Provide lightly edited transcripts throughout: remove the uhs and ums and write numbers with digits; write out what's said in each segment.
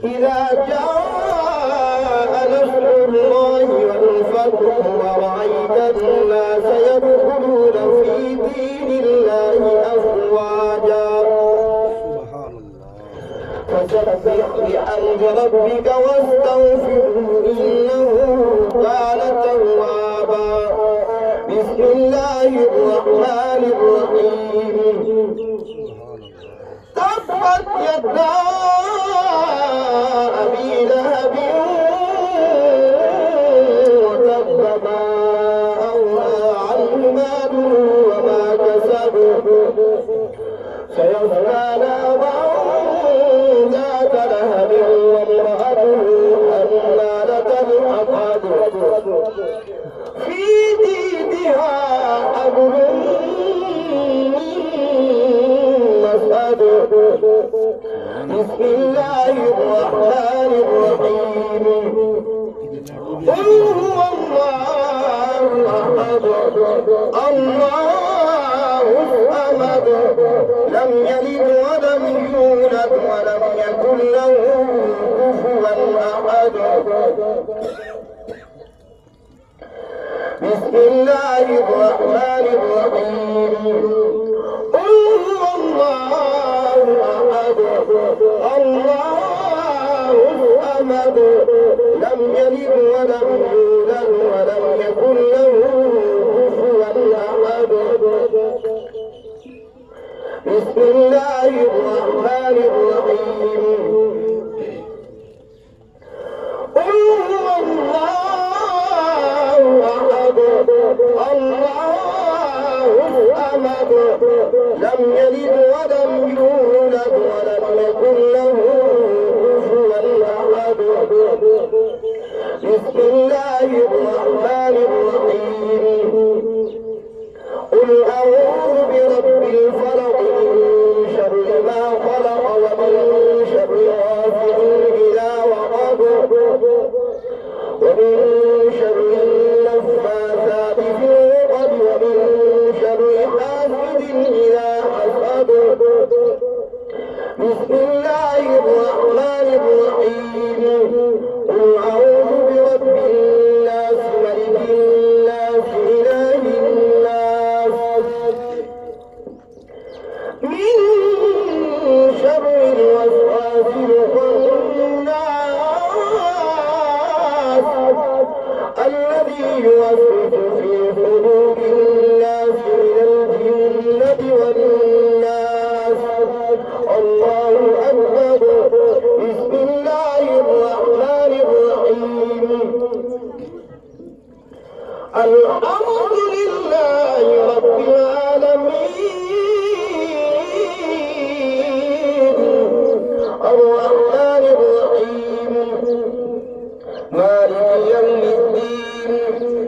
إذا جاء نصر الله والفتح ورأيت الناس يدخلون في دين الله أفواجا فسبح بحمد ربك واستغفره إنه كان توابا. بسم الله الرحمن الرحيم. تبت يدا أبي لهب وتب ما أغنى عنه ماله وما كسب سيصلى نارا ذات لهب وامرأته حمالة الحطب في جيدها حبل مسد. بسم الله الرحمن الرحيم. قل هو الله أحد الله الصمد لم يلد ولم يولد ولم يكن له كفوا أحد. بسم الله الرحمن الرحيم. قل هو الله أحد الله الصمد لم يلد ولم يولد ولم يكن له كفوا أحد. بسم الله الرحمن الرحيم. قل هو الله أحد الله الصمد لم يلد ولم يولد ولم يكن له كفوا أحد. بسم الله الرحمن الرحيم. قل أعوذ برب الفلق من شر ما خلق ومن شر غاسق إذا وقب ومن شر النفاثات في العقد ومن شر حاسد إذا حسد. بسم الله الرحمن الرحيم. قل أعوذ برب الناس ملك الناس إله الناس من شر الوسواس الخناس الذي يوسوس في صدور الناس من الجنة والناس. الله أكبر. بسم الله الرحمن الرحيم. الحمد لله رب العالمين الرحمن الرحيم مالك يوم الدين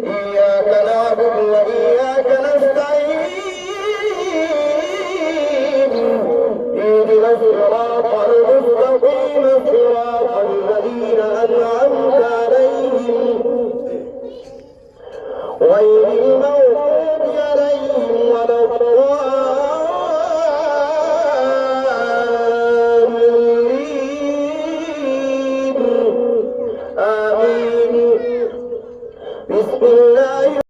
إياك نعبد وإياك نستعين اهدنا الصراط المستقيم صراط الذين أنعمت عليهم غير المغضوب عليهم ولا الضالين آمين. بسم الله